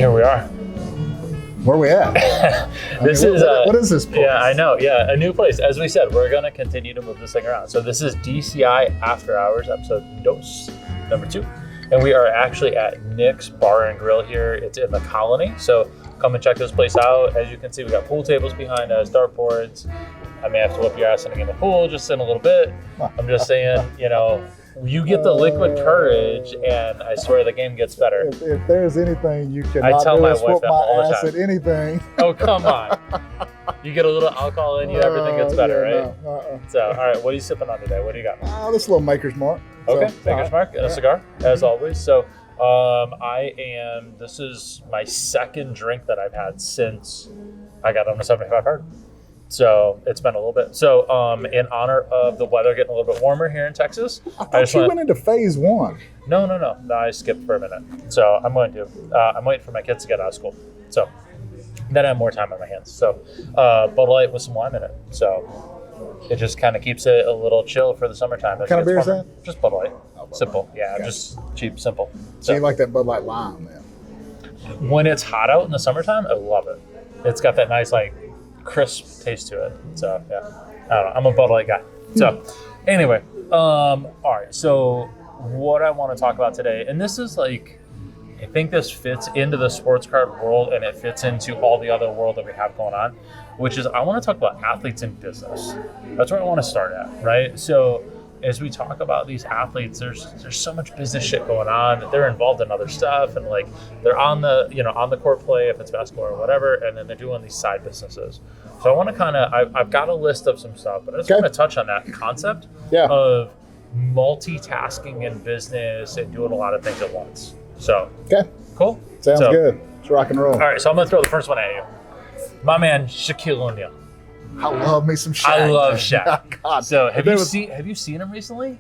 Here we are. Where are we at? What is this place? Yeah, I know. Yeah, a new place. As we said, we're going to continue to move this thing around. So this is DCI After Hours, episode number 2. And we are actually at Nick's Bar and Grill here. It's in the Colony. So come and check this place out. As you can see, we got pool tables behind us, dartboards. I may have to whip your ass in the pool just in a little bit. I'm just saying, you get the liquid courage, and I swear the game gets better. If there's anything you cannot do is whoop my ass at anything. Oh, come on. You get a little alcohol in you, everything gets better, right? No. So, all right, what are you sipping on today? What do you got? This little Maker's Mark. Okay, Maker's Mark and a cigar, as always. So, this is my second drink that I've had since I got on the 75 hard. So it's been a little bit. So in honor of the weather getting a little bit warmer here in Texas. I thought you went into phase 1. No, I skipped for a minute. So I'm going to. I'm waiting for my kids to get out of school. So then I have more time on my hands. So Bud Light with some lime in it. So it just kind of keeps it a little chill for the summertime. What kind of beer is that? Just Bud Light. Oh, Bud simple. Light. Yeah, okay. Just cheap, simple. So you like that Bud Light lime, man? When it's hot out in the summertime, I love it. It's got that nice, crisp taste to it. So, yeah. I don't know. I'm a Bud Light guy. So, anyway. All right. So, what I want to talk about today, and this is I think this fits into the sports card world, and it fits into all the other world that we have going on, which is I want to talk about athletes in business. That's where I want to start at, right? So, as we talk about these athletes, there's so much business shit going on. They're involved in other stuff, and they're on the court play if it's basketball or whatever, and then they're doing these side businesses. So I want to I've got a list of some stuff, but I just want to touch on that concept of multitasking in business and doing a lot of things at once. So cool. Sounds good. Let's rock and roll. All right, so I'm gonna throw the first one at you. My man Shaquille O'Neal. I love me some Shaq. I love Shaq. God. So have you seen him recently?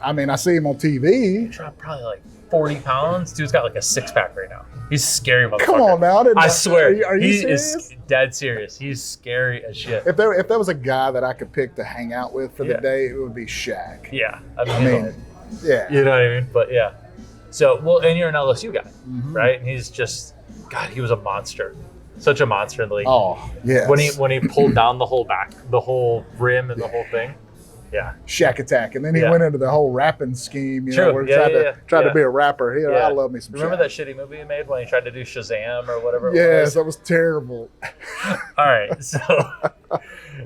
I mean, I see him on TV. He dropped probably 40 pounds. Dude's got a 6-pack right now. He's scary motherfucker. Come on now. I swear. Are you serious? Is dead serious. He's scary as shit. If there was a guy that I could pick to hang out with for the day, it would be Shaq. Yeah. I mean, yeah. You know what I mean? But yeah. So, and you're an LSU guy, right? And he's just, God, he was a monster. Such a monster in the league. Oh, yes. When he pulled down the whole rim and the whole thing. Yeah. Shaq Attack. And then he went into the whole rapping scheme, where he tried to be a rapper. I love me some Remember Shaq. that shitty movie he made when he tried to do Shazam or whatever it was? Yes, that was terrible. All right.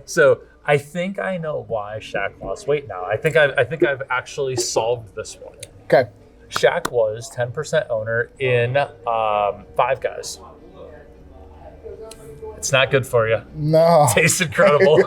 So I think I know why Shaq lost weight now. I think I've actually solved this one. Okay. Shaq was 10% owner in Five Guys. It's not good for you. No. Tastes incredible.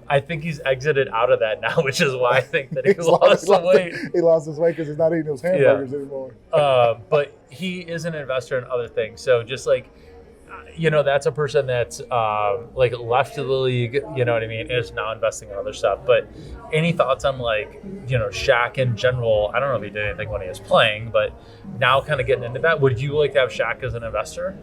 I think he's exited out of that now, which is why I think that he lost some weight. He lost his weight because he's not eating those hamburgers anymore. But he is an investor in other things. So just that's a person that's left the league, you know what I mean, is now investing in other stuff. But any thoughts on Shaq in general? I don't know if he did anything when he was playing, but now kind of getting into that. Would you like to have Shaq as an investor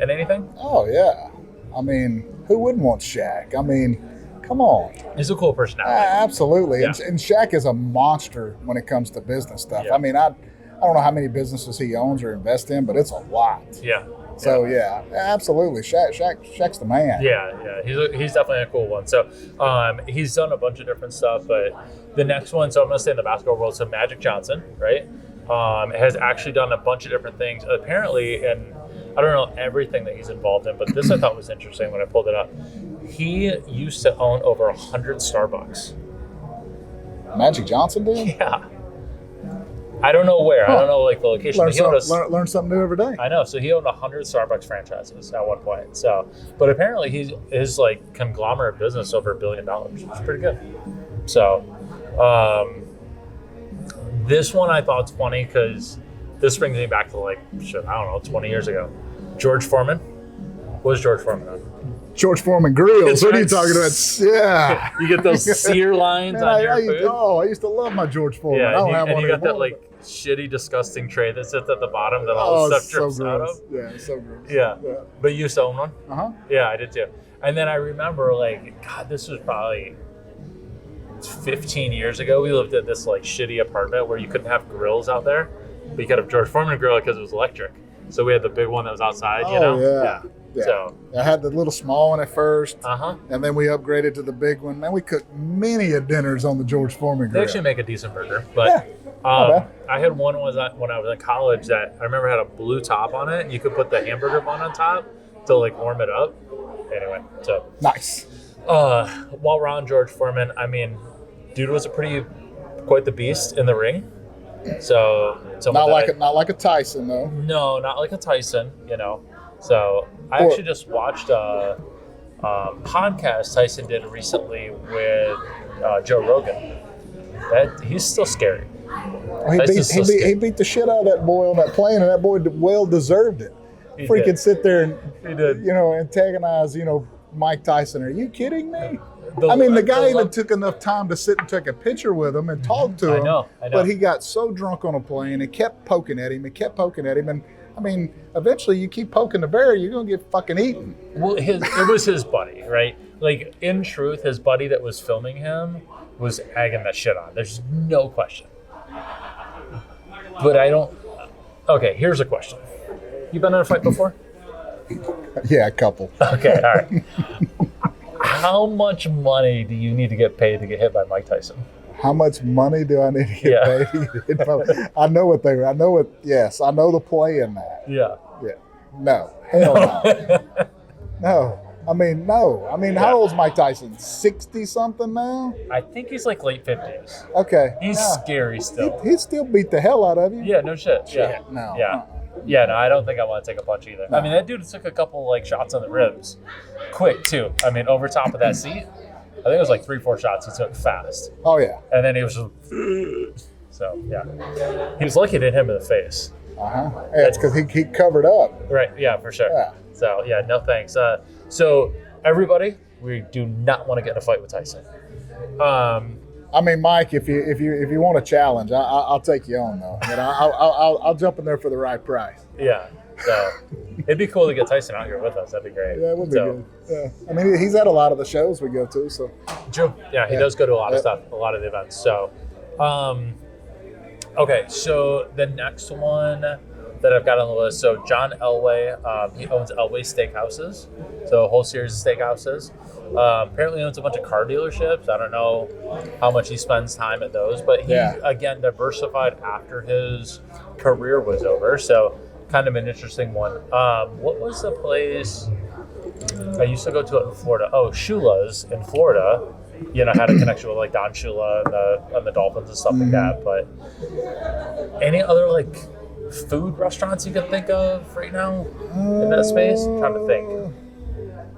in anything? Oh, yeah. I mean, who wouldn't want Shaq? I mean, come on. He's a cool personality. Absolutely. Yeah. And Shaq is a monster when it comes to business stuff. Yeah. I mean, I don't know how many businesses he owns or invests in, but it's a lot. Yeah. So, absolutely. Shaq's the man. Yeah. He's definitely a cool one. So, he's done a bunch of different stuff, but the next one, so I'm going to say in the basketball world, so Magic Johnson, right, has actually done a bunch of different things. Apparently, and I don't know everything that he's involved in, but this I thought was interesting when I pulled it up. He used to own over 100 Starbucks. Magic Johnson did? Yeah. I don't know where. I don't know the location. Learn something new every day. I know. So he owned 100 Starbucks franchises at one point. So, but apparently his conglomerate business over $1 billion, which is pretty good. So, this one I thought's funny because this brings me back to 20 years ago. George Foreman. What was George Foreman on? George Foreman grills. What are you talking about? Yeah. You get those sear lines on your food. I used to love my George Foreman. I don't have one you got anymore, that shitty, disgusting tray that sits at the bottom that all the stuff drips out of. Yeah, it's so gross. Yeah. But you used to own one? Uh-huh. Yeah, I did too. And then I remember this was probably 15 years ago. We lived at this shitty apartment where you couldn't have grills out there, but you could have George Foreman grill because it was electric. So we had the big one that was outside, Yeah. So I had the little small one at first, uh-huh. and then we upgraded to the big one. Man, we cooked many a dinners on the George Foreman They grill. actually make a decent burger. But I had one when I was in college that I remember had a blue top on it. You could put the hamburger bun on top to like warm it up. Anyway, so Nice. while we're on George Foreman, I mean, dude was quite the beast in the ring. So Not like a Tyson though. No, not like a Tyson, So I actually just watched a podcast Tyson did recently with Joe Rogan. He's still scary. He beat the shit out of that boy on that plane, and that boy well deserved it. Sit there and antagonize Mike Tyson. Are you kidding me? The guy even took enough time to sit and take a picture with him and talk to him. I know. But he got so drunk on a plane and kept poking at him and eventually you keep poking the bear, you're going to get fucking eaten. Well, it was his buddy, right? Like, in truth, his buddy that was filming him was egging that shit on. There's no question. But I don't... Okay, here's a question. You been in a fight before? Yeah, a couple. Okay, all right. How much money do you need to get paid to get hit by Mike Tyson? How much money do I need to get paid? I know the play in that. Yeah. Yeah. No. Hell no. No. No. How old's Mike Tyson? 60-something now? I think he's like late 50s. Okay. He's scary still. He'd still beat the hell out of you. Yeah, no shit. Yeah. No. Yeah. Yeah, no, I don't think I want to take a punch either. No. That dude took a couple shots on the ribs. Quick, too. Over top of that seat. I think it was 3-4 shots he took fast. Oh, yeah. And then he was just... So, yeah. He was lucky it didn't hit him in the face. Uh-huh. Yeah, it's because he covered up. Right, yeah, for sure. Yeah. So, yeah, no thanks. So, everybody, we do not want to get in a fight with Tyson. Mike, if you want a challenge, I'll take you on, though. I'll jump in there for the right price. Yeah. So it'd be cool to get Tyson out here with us. That'd be great. Yeah, it would be good. Yeah. He's at a lot of the shows we go to. So true. Yeah, he does go to a lot of stuff, a lot of the events. So, okay. So the next one that I've got on the list. So John Elway, he owns Elway Steakhouses. So a whole series of steakhouses. Apparently owns a bunch of car dealerships. I don't know how much he spends time at those, but he again diversified after his career was over. So kind of an interesting one. What was the place I used to go to it in Florida? Oh, Shula's in Florida. Had a connection with Don Shula and the Dolphins and stuff like that. But any other food restaurants you can think of right now in that space? I'm trying to think.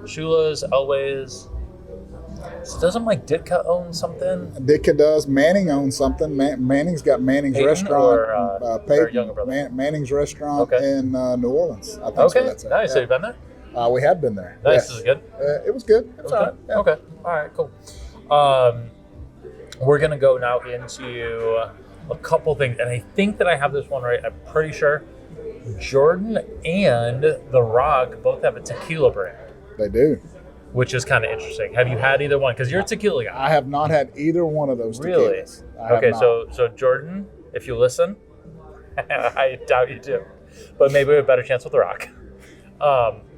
Shula's, Elway's. Doesn't Ditka own something? Ditka does. Manning owns something. Manning's got Manning's Peyton restaurant. Or younger brother? Manning's restaurant in New Orleans. I think okay, that's it. Nice. Have you been there? We have been there. Nice. Yes. Is it good? It was good. It was all right. Yeah. Okay. All right. Cool. We're gonna go now into a couple things, and I think that I have this one right. I'm pretty sure. Jordan and The Rock both have a tequila brand. They do. Which is kind of interesting. Have you had either one? Because you're a tequila guy. I have not had either one of those tequilas. Really? Okay, so Jordan, if you listen, I doubt you do, but maybe we have a better chance with The Rock.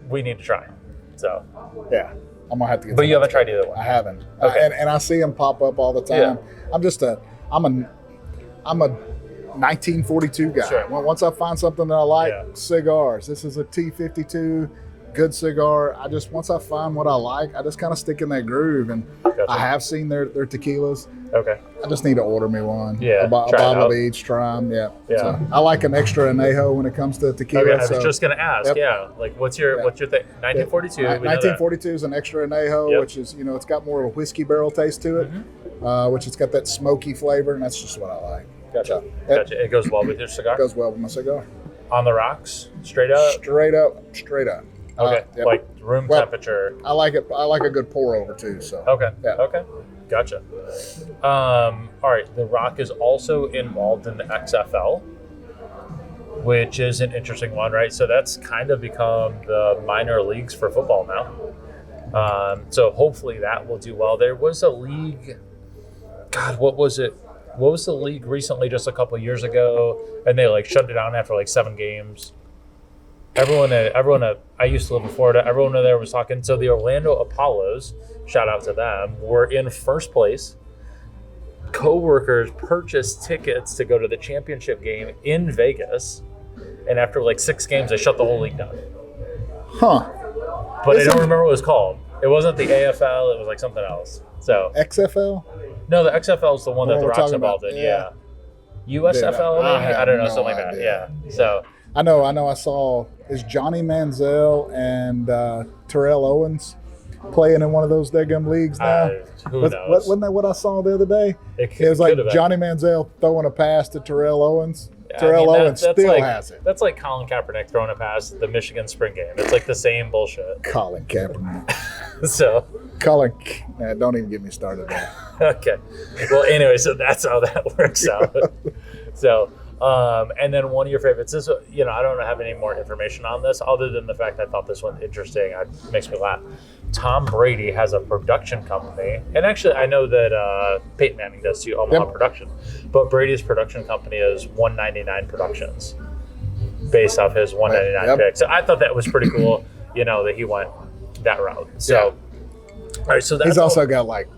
We need to try. So yeah, I'm gonna have to get. But you haven't tried either one. I haven't. Okay. And I see them pop up all the time. Yeah. I'm a 1942 guy. Sure. Once I find something that I like, cigars. This is a T52, good cigar. Once I find what I like, I just kind of stick in that groove. And gotcha. I have seen their tequilas. Okay. I just need to order me one. Yeah. A bottle of each, try them. Yeah. Yeah. So I like an extra anejo when it comes to tequila. Okay, I was just gonna ask. Yep. Yeah. What's your thing? 1942. 1942 is an extra anejo, which is it's got more of a whiskey barrel taste to it, which it's got that smoky flavor, and that's just what I like. Gotcha. Gotcha. It goes well with your cigar? It goes well with my cigar. On the rocks? Straight up? Straight up. Okay. Like room temperature. I like it. I like a good pour over too. So. Okay. Yeah. Okay. Gotcha. All right. The Rock is also involved in the XFL, which is an interesting one, right? So that's kind of become the minor leagues for football now. So hopefully that will do well. There was a league. God, what was it? What was the league recently, just a couple of years ago, and they shut it down after 7 games? I used to live in Florida. Everyone there was talking. So the Orlando Apollos, shout out to them, were in first place. Co-workers purchased tickets to go to the championship game in Vegas, and after like 6 games, they shut the whole league down. Huh. But I don't remember what it was called. It wasn't the AFL. It was like something else. So XFL? No, the XFL is the one that the Rock's involved in. Yeah. USFL? I don't know, no something like that. Yeah. So I know. I saw is Johnny Manziel and Terrell Owens playing in one of those daggum leagues now. Who knows? Wasn't that what I saw the other day? It was like Johnny Manziel throwing a pass to Terrell Owens. Terrell Owens still has it. That's like Colin Kaepernick throwing a pass at the Michigan spring game. It's like the same bullshit. Colin Kaepernick. Don't even get me started there. Okay. Well, anyway, so that's how that works out. So, and then one of your favorites is, I don't have any more information on this other than the fact I thought this one interesting. It makes me laugh. Tom Brady has a production company, and actually I know that Peyton Manning does too, Omaha Production, but Brady's production company is 199 Productions, based off his 199 pick. So I thought that was pretty cool, that he went that route. So, all right, so that's he's also got like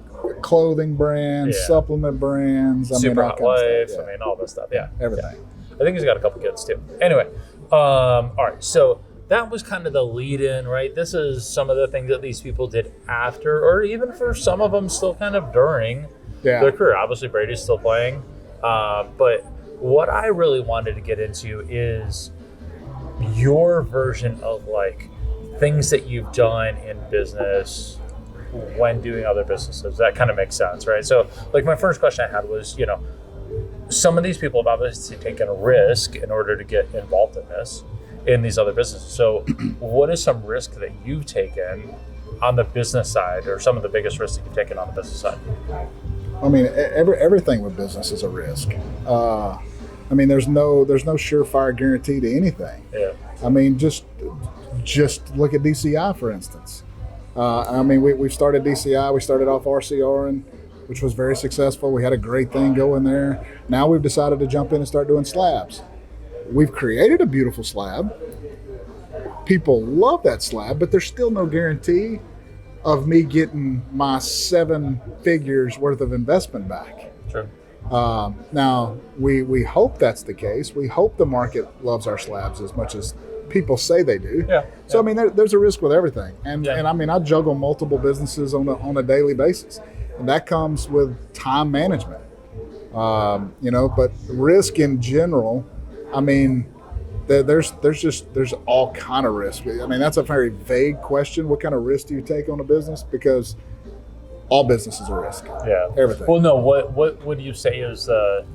clothing brands, supplement brands, Super Hot Life, all this stuff. Yeah, everything. I think he's got a couple kids too. Anyway, all right, so that was kind of the lead-in, right? This is some of the things that these people did after, or even for some of them still kind of during their career. Obviously, Brady's still playing. But what I really wanted to get into is your version of like things that you've done in business when doing other businesses. That kind of makes sense, right? So like my first question I had was, some of these people have obviously taken a risk in order to get involved in these other businesses. So what is some risk that you've taken on the business side, or some of the biggest risks that you've taken on the business side? I mean, everything with business is a risk. There's no surefire guarantee to anything. Yeah. I mean, just look at DCI, for instance. We started DCI. We started off RCR, which was very successful. We had a great thing going there. Now we've decided to jump in and start doing slabs. We've created a beautiful slab. People love that slab, but there's still no guarantee of me getting my 7 figures worth of investment back. Sure. Now, we hope that's the case. We hope the market loves our slabs as much as people say they do. Yeah. So, there's a risk with everything. And I juggle multiple businesses on a daily basis. And that comes with time management. But risk in general, there's all kind of risk. That's a very vague question. What kind of risk do you take on a business? Because all business is a risk. Yeah. Everything. Well, no, what would you say is the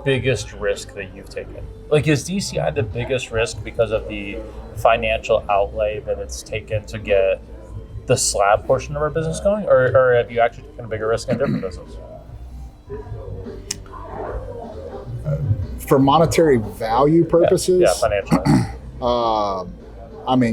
biggest risk that you've taken? Like, is DCI the biggest risk because of the financial outlay that it's taken to get the slab portion of our business going? Or have you actually taken a bigger risk in a different business? For monetary value purposes, financially.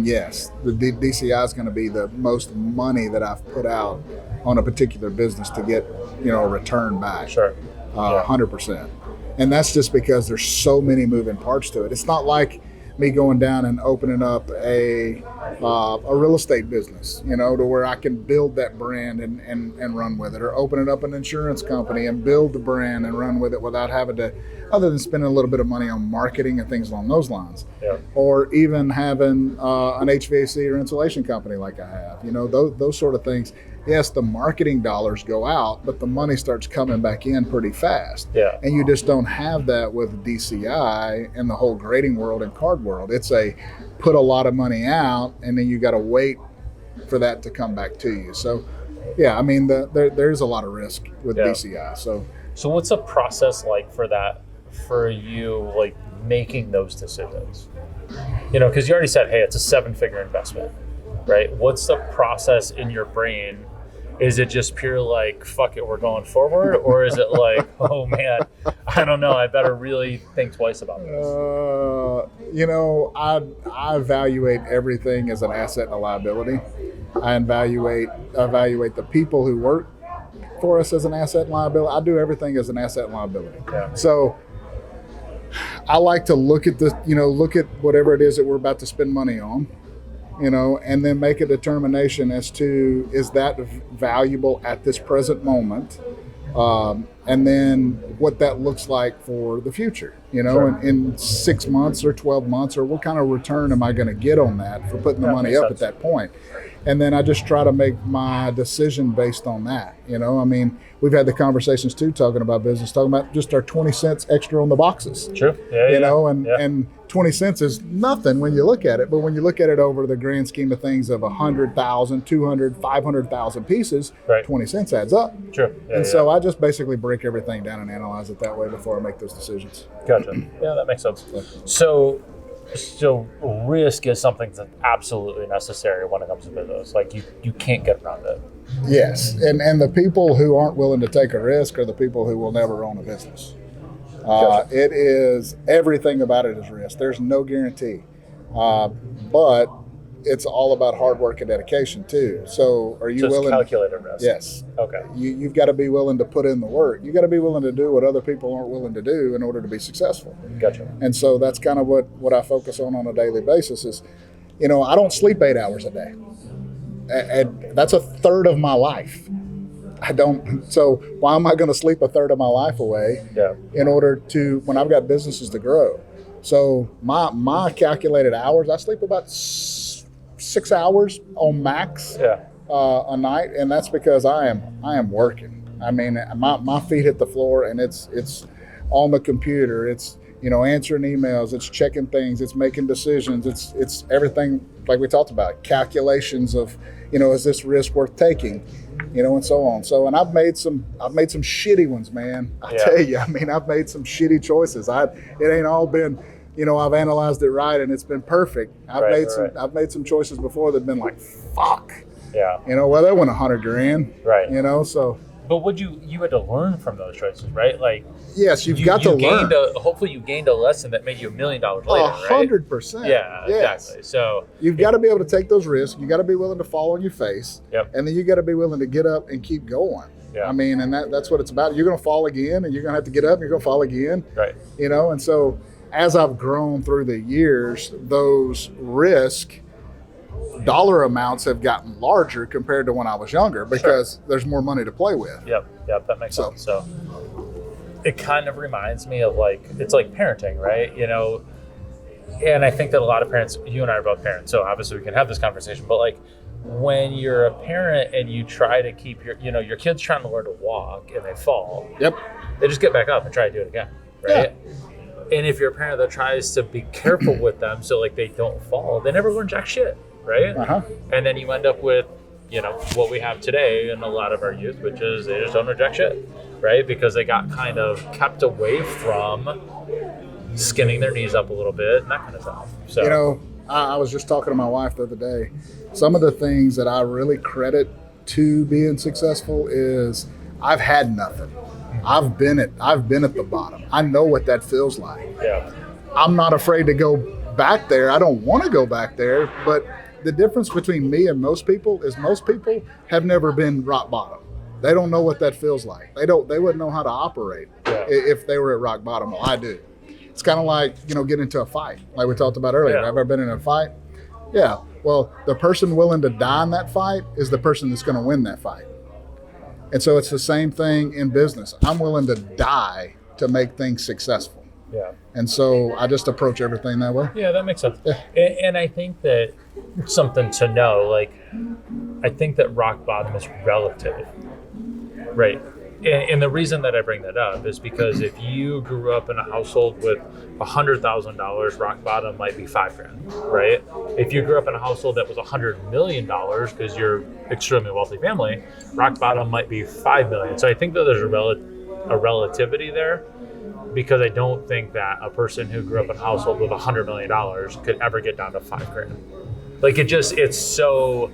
Yes, the DCI is going to be the most money that I've put out on a particular business to get, a return back. Sure. 100%. And that's just because there's so many moving parts to it. It's not like me going down and opening up a real estate business, to where I can build that brand and run with it, or opening up an insurance company and build the brand and run with it without having to, other than spending a little bit of money on marketing and things along those lines. Yeah. Or even having an HVAC or insulation company like I have, those sort of things. Yes, the marketing dollars go out, but the money starts coming back in pretty fast. Yeah. And you just don't have that with DCI and the whole grading world and card world. It's put a lot of money out, and then you got to wait for that to come back to you. So, there's a lot of risk with DCI. So what's the process like for that, for you, like making those decisions? Because you already said, hey, it's a 7-figure investment, right? What's the process in your brain? Is it just pure like, fuck it, we're going forward? Or is it like, oh man, I don't know, I better really think twice about this? I evaluate everything as an asset and a liability. I evaluate the people who work for us as an asset and liability. I do everything as an asset and liability. Yeah. So I like to look at look at whatever it is that we're about to spend money on, and then make a determination as to, is that valuable at this present moment? And then what that looks like for the future, Sure. in 6 months or 12 months, or what kind of return am I going to get on that for putting the money up at that point? And then I just try to make my decision based on that. We've had the conversations too, talking about business, talking about just our 20 cents extra on the boxes. Sure. Yeah. And 20 cents is nothing when you look at it, but when you look at it over the grand scheme of things of 100,000, 200, 500,000 pieces, right. 20 cents adds up. Sure. So I just basically break everything down and analyze it that way before I make those decisions. Gotcha. Yeah, that makes sense. So risk is something that's absolutely necessary when it comes to business. Like you can't get around it. Yes, and the people who aren't willing to take a risk are the people who will never own a business. Gotcha. It is, everything about it is risk. There's no guarantee, but it's all about hard work and dedication too. So are you willing? Calculated risk. Yes. Okay. You've got to be willing to put in the work. You got to be willing to do what other people aren't willing to do in order to be successful. Gotcha. And so that's kind of what I focus on a daily basis is, I don't sleep 8 hours a day. And that's a third of my life. I don't. So why am I going to sleep a third of my life away in order to, when I've got businesses to grow? So my calculated hours, I sleep about 6 hours on max a night, and that's because I am working. I mean, my feet hit the floor, and it's on the computer. It's answering emails. It's checking things. It's making decisions. It's everything like we talked about. Calculations of is this risk worth taking, and so on. So, and I've made some shitty ones, man. I tell you, I've made some shitty choices. It ain't all been. I've analyzed it right and it's been perfect. I've made some choices before that've been like, fuck. Yeah. Well, that went $100,000. Right. So. But you had to learn from those choices, right? Like, yes, you've got to learn. Hopefully you gained a lesson that made you $1 million later, 100%. Yeah, yes. Exactly. So you've got to be able to take those risks. You got to be willing to fall on your face. Yep. And then you got to be willing to get up and keep going. Yeah. And that's what it's about. You're going to fall again, and you're going to have to get up, and you're going to fall again. Right. And so as I've grown through the years, those risk dollar amounts have gotten larger compared to when I was younger because there's more money to play with. Yep, that makes sense. So it kind of reminds me of it's like parenting, right? And I think that a lot of parents, you and I are both parents, so obviously we can have this conversation, but when you're a parent and you try to keep your kid's trying to learn to walk and they fall, they just get back up and try to do it again, right? Yeah. And if you're a parent that tries to be careful with them so they don't fall, they never learn jack shit. Right? Uh-huh. And then you end up with, what we have today in a lot of our youth, which is they just don't reject shit, right? Because they got kind of kept away from skinning their knees up a little bit and that kind of stuff. So, I was just talking to my wife the other day. Some of the things that I really credit to being successful is I've had nothing. I've been at the bottom. I know what that feels like. Yeah. I'm not afraid to go back there. I don't want to go back there, but the difference between me and most people is most people have never been rock bottom. They don't know what that feels like. They wouldn't know how to operate if they were at rock bottom. Well, I do. It's kind of like, get into a fight, like we talked about earlier. Have I ever been in a fight? Yeah. Well, the person willing to die in that fight is the person that's going to win that fight. And so it's the same thing in business. I'm willing to die to make things successful. Yeah. And so I just approach everything that way. Yeah, that makes sense. Yeah. And I think that something to know, I think that rock bottom is relative, right? And the reason that I bring that up is because if you grew up in a household with $100,000, rock bottom might be $5,000, right? If you grew up in a household that was $100 million because you're extremely wealthy family, rock bottom might be $5 million. So I think that there's a relativity there. Because I don't think that a person who grew up in a household with $100 million could ever get down to $5,000. It's so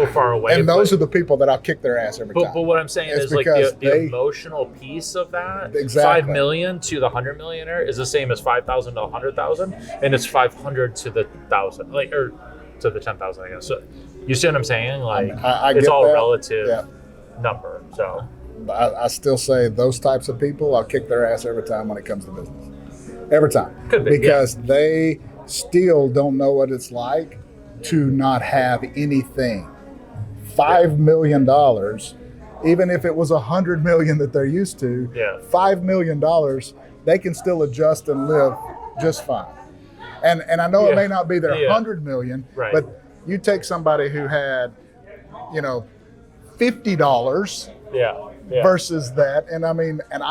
far away. And those are the people that I'll kick their ass every time. But what I'm saying is the emotional piece of that, exactly. 5 million to the 100 millionaire is the same as 5,000 to 100,000, and it's 500 to the 1,000, or to the 10,000, I guess. So you see what I'm saying? I it's get all that. relative number. So I still say those types of people, I'll kick their ass every time when it comes to business. Every time. Could be, because they still don't know what it's like to not have anything. $5 million, even if it was $100 million that they're used to, $5 million, they can still adjust and live just fine. And I know it may not be their 100 million, but you take somebody who had, $50 versus that. And I mean, and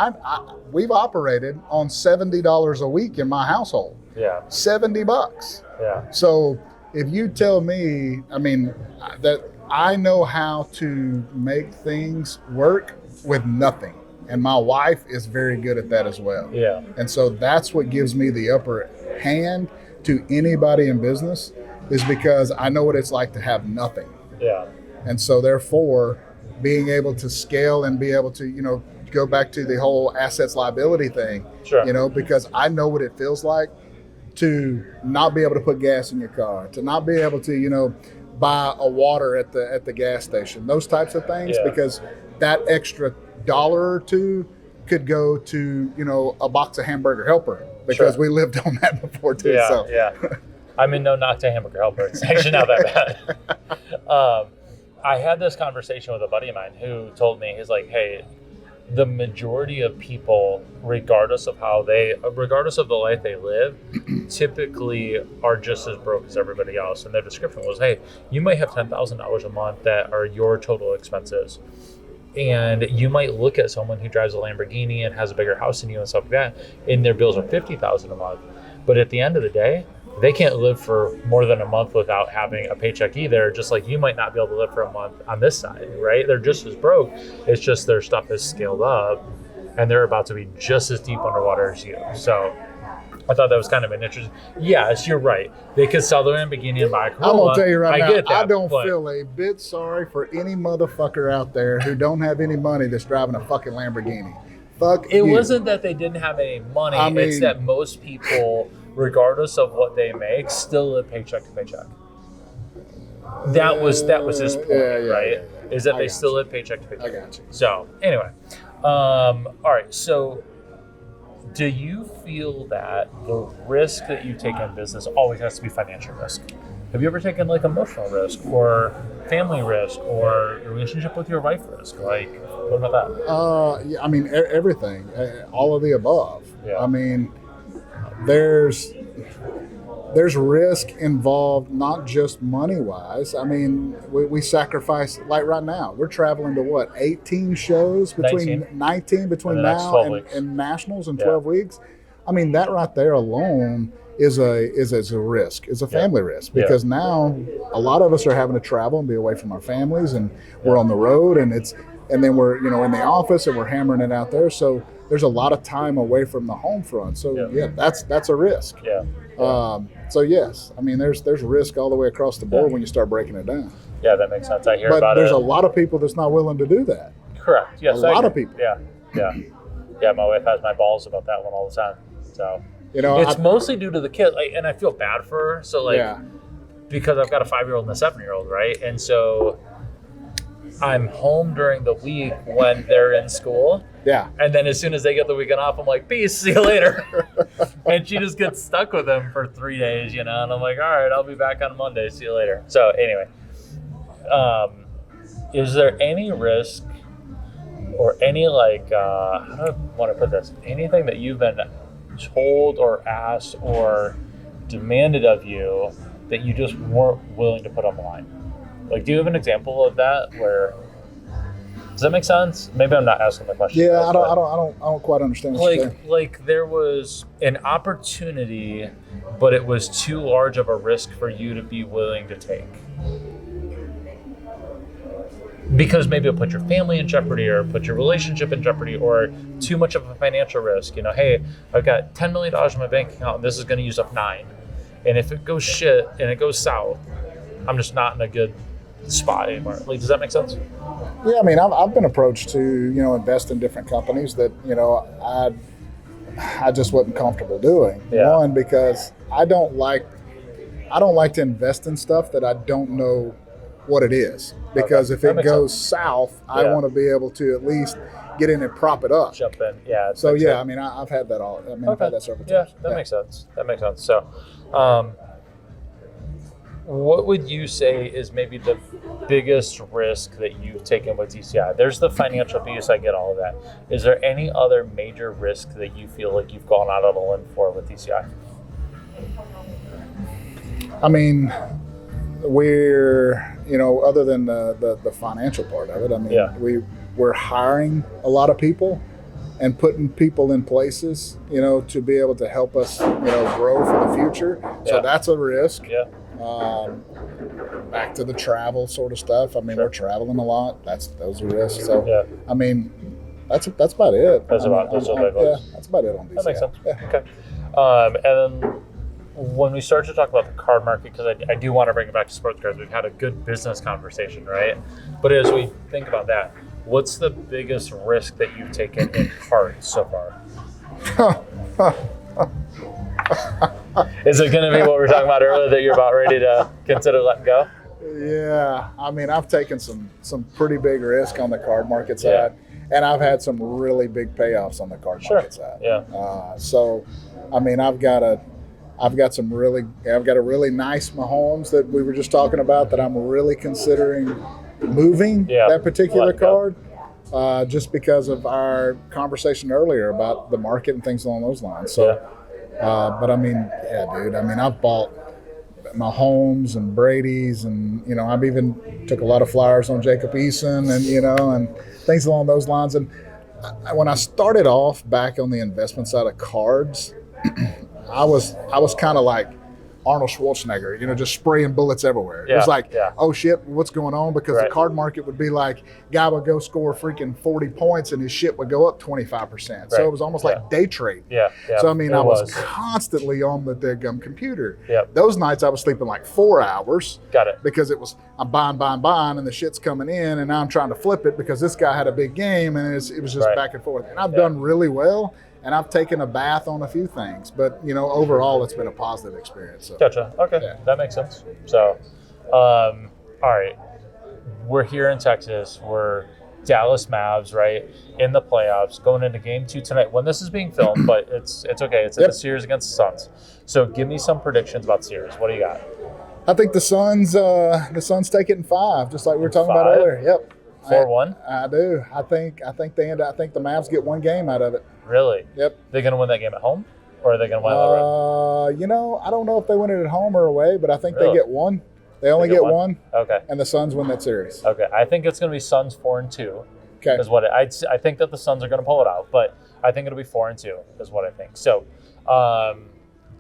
we've operated on $70 a week in my household. $70. So if you tell me, I mean, that I know how to make things work with nothing. And my wife is very good at that as well. And so that's what gives me the upper hand to anybody in business, is because I know what it's like to have nothing. And so therefore, being able to scale and be able to, go back to the whole assets liability thing, because I know what it feels like to not be able to put gas in your car, to not be able to, buy a water at the gas station, those types of things, because that extra dollar or two could go to, a box of Hamburger Helper, because we lived on that before too. I mean, no knock to Hamburger Helper. It's actually not that bad. I had this conversation with a buddy of mine who told me, he's like, hey, the majority of people, regardless of the life they live, typically are just as broke as everybody else. And their description was, hey, you might have $10,000 a month that are your total expenses. And you might look at someone who drives a Lamborghini and has a bigger house than you and stuff like that, and their bills are $50,000 a month. But at the end of the day, they can't live for more than a month without having a paycheck either, just like you might not be able to live for a month on this side, right? They're just as broke. It's just their stuff is scaled up and they're about to be just as deep underwater as you. So I thought that was kind of an interesting. Yes, you're right. They could sell their Lamborghini and buy a Corolla. I'm going to tell you right now, get that, I don't feel a bit sorry for any motherfucker out there who don't have any money that's driving a fucking Lamborghini. Fuck it you. Wasn't that they didn't have any money. It's that most people, regardless of what they make, still live paycheck to paycheck. That was his point, right? Is that they still live paycheck to paycheck. I got you. So anyway, all right. So do you feel that the risk that you take in business always has to be financial risk? Have you ever taken like emotional risk or family risk or relationship with your wife risk? Like, what about that? I mean, everything, all of the above. I mean, there's risk involved, not just money-wise. I mean, we sacrifice, like right now, we're traveling to 18 shows between 19 between now and nationals in 12 weeks. I mean, that right there alone is a risk, is a family risk, because now a lot of us are having to travel and be away from our families, and we're on the road, and then we're in the office and we're hammering it out there. So there's a lot of time away from the home front. So that's a risk. So yes, I mean there's risk all the way across the board when you start breaking it down. Yeah, that makes sense. I hear about it. But there's a lot of people that's not willing to do that. Correct. Yes, a lot of people. Yeah. My wife has my balls about that one all the time. So it's mostly due to the kid, and I feel bad for her. So because I've got a 5-year-old and a 7-year-old, right? And so I'm home during the week when they're in school. And then as soon as they get the weekend off, I'm like, peace, see you later. And she just gets stuck with them for 3 days, and I'm like, all right, I'll be back on Monday. See you later. So anyway, is there any risk or any how do I want to put this? Anything that you've been told or asked or demanded of you that you just weren't willing to put on the line? Like, do you have an example of that where? Does that make sense? Maybe I'm not asking the question. Yeah, I don't quite understand what you're saying. Like there was an opportunity, but it was too large of a risk for you to be willing to take. Because maybe it'll put your family in jeopardy or put your relationship in jeopardy or too much of a financial risk. Hey, I've got $10 million in my bank account and this is going to use up 9. And if it goes shit and it goes south, I'm just not in a good spot anymore. Like, does that make sense? Yeah, I mean, I've been approached to, invest in different companies that, I just wasn't comfortable doing. One, because I don't like to invest in stuff that I don't know what it is. Because if it goes south, I want to be able to at least get in and prop it up. Jump in, yeah. So yeah, I mean, I've had that all. I mean, I've had that several times. Yeah, that makes sense. That makes sense. So, what would you say is maybe the biggest risk that you've taken with DCI? There's the financial piece. I get all of that. Is there any other major risk that you feel like you've gone out on a limb for with DCI? I mean, we're, other than the financial part of it, I mean, we're hiring a lot of people and putting people in places, to be able to help us, grow for the future. So that's a risk. Yeah. Back to the travel sort of stuff. I mean, we're traveling a lot. Those are risks. So, I mean, that's about it. That's about it on DCI. That makes sense. Yeah. Okay. And then when we start to talk about the card market, because I do want to bring it back to sports cards, we've had a good business conversation, right? But as we think about that, what's the biggest risk that you've taken in cards so far? Is it going to be what we were talking about earlier that you're about ready to consider letting go? Yeah, I mean, I've taken some pretty big risk on the card market side, and I've had some really big payoffs on the card market side. Yeah. So, I mean, I've got a really nice Mahomes that we were just talking about that I'm really considering moving that particular card, just because of our conversation earlier about the market and things along those lines. So. But I mean, dude, I mean, I've bought Mahomes and Brady's and, I've even took a lot of flyers on Jacob Eason and, and things along those lines. And when I started off back on the investment side of cards, I was kind of like Arnold Schwarzenegger, just spraying bullets everywhere. It was like, oh shit, what's going on? Because the card market would be like, guy would go score freaking 40 points and his shit would go up 25%. So it was almost like day trade. So I mean, I was constantly on the daggum computer. Those nights I was sleeping like 4 hours. Got it. Because I'm buying, and the shit's coming in, and now I'm trying to flip it because this guy had a big game, and it was just back and forth. And I've done really well. And I've taken a bath on a few things, but overall, it's been a positive experience. So. Gotcha. Okay, that makes sense. So, all right, we're here in Texas. We're Dallas Mavs, right, in the playoffs, going into Game 2 tonight. When this is being filmed, but it's okay. It's in the series against the Suns. So, give me some predictions about the series. What do you got? I think the Suns take it in 5, just like we were talking about earlier. Yep. 4-1. I do. I think the Mavs get one game out of it. Really? Yep. They're going to win that game at home, or are they going to win on the road? I don't know if they win it at home or away, but I think they get one. They only get one. Okay. And the Suns win that series. Okay. I think it's going to be Suns 4-2. Okay. Is what I think that the Suns are going to pull it out, but I think it'll be 4-2 is what I think. So,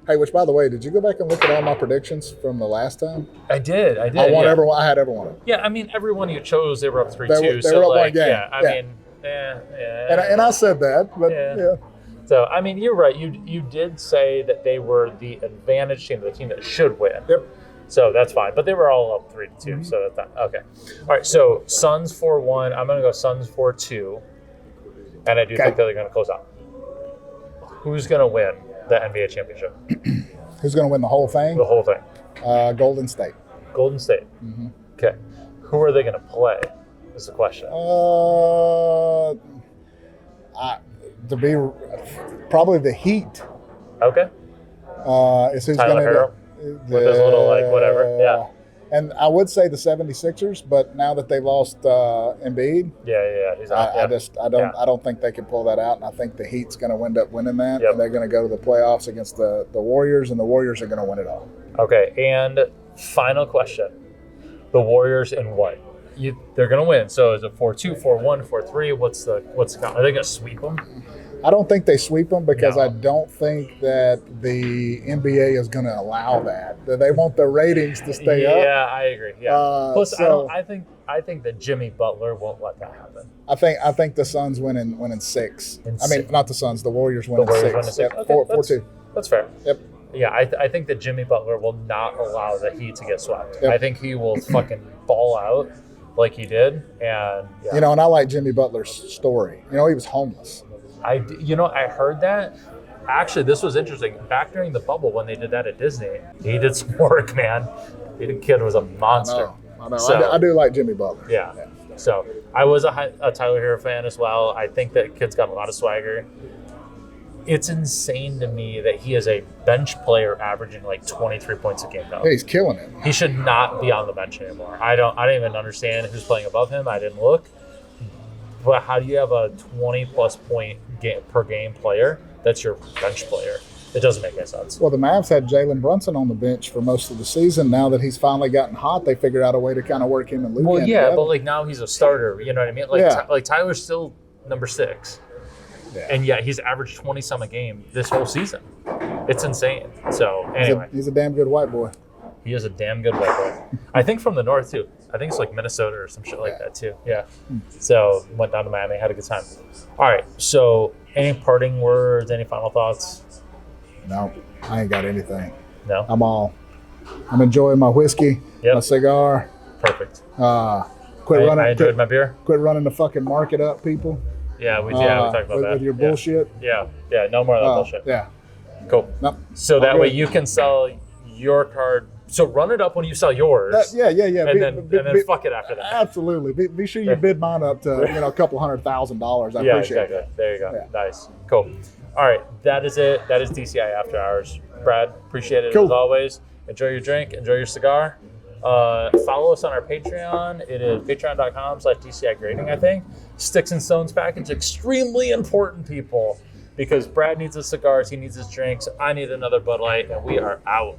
hey, which by the way, did you go back and look at all my predictions from the last time? I did. I had every one of them. Yeah, I mean, everyone you chose, they were up 3-2. They were up one game. Yeah, I mean. And I said that, but yeah. So, I mean, you're right. You did say that they were the advantage team, the team that should win. Yep. So that's fine. But they were all up 3-2, so that's not okay. All right, so Suns 4-1. I'm going to go Suns 4-2, and I do think that they're going to close out. Who's going to win the NBA championship? Who's going to win the whole thing? The whole thing. Golden State. Golden State. Mm-hmm. Okay. Who are they going to play? Is the question. To be probably the Heat. Okay. Is who's Tyler Hero with his little whatever. Yeah. And I would say the 76ers, but now that they lost Embiid, he's out. I don't think they can pull that out, and I think the Heat's going to end up winning that, and they're going to go to the playoffs against the Warriors, and the Warriors are going to win it all. Okay. And final question: the Warriors in what? They're going to win. So is it 4-2, 4-1, 4-3? What's the count? Are they going to sweep them? I don't think they sweep them because I don't think that the NBA is going to allow that. They want the ratings to stay up. Yeah, I agree. Yeah. Plus, I think that Jimmy Butler won't let that happen. I think the Suns win in 6. Not the Suns. The Warriors win in 6. Yep. Okay, 4-2. That's fair. Yep. Yeah, I think that Jimmy Butler will not allow the Heat to get swept. Yep. I think he will fucking ball out like he did, and and I like Jimmy Butler's story. He was homeless. I heard that. Actually, this was interesting. Back during the bubble when they did that at Disney, he did some work, man. The kid was a monster. I know. So, I do like Jimmy Butler. Yeah. So I was a Tyler Hero fan as well. I think that kid's got a lot of swagger. It's insane to me that he is a bench player averaging like 23 points a game now. Yeah, he's killing it. He should not be on the bench anymore. I don't even understand who's playing above him. I didn't look. But how do you have a 20-plus point per game player that's your bench player? It doesn't make any sense. Well, the Mavs had Jalen Brunson on the bench for most of the season. Now that he's finally gotten hot, they figured out a way to kind of work him and Luke. Well, yeah, but like now he's a starter. You know what I mean? Like, like Tyler's still number 6. Yeah. And yet he's averaged 20-some a game this whole season. It's insane. So anyway. He's a damn good white boy. He is a damn good white boy. I think from the north, too. I think it's like Minnesota or some shit like that, too. Yeah. So went down to Miami, had a good time. All right. So any parting words, any final thoughts? No, I ain't got anything. No? I'm enjoying my whiskey, my cigar. Perfect. I enjoyed my beer. Quit running the fucking market up, people. Yeah, we talked about that. With your bullshit. Yeah, no more of that bullshit. Yeah. Cool. Nope. So that way you can sell your card. So run it up when you sell yours. Yeah. And then fuck it after that. Absolutely. Be sure you bid mine up to a couple $100,000. I appreciate it. There you go. Yeah. Nice. Cool. All right. That is it. That is DCI After Hours. Brad, appreciate it as always. Enjoy your drink. Enjoy your cigar. Follow us on our Patreon. It is patreon.com/DCI Grading, I think. Sticks and Stones package. Extremely important, people. Because Brad needs his cigars. He needs his drinks. I need another Bud Light. And we are out.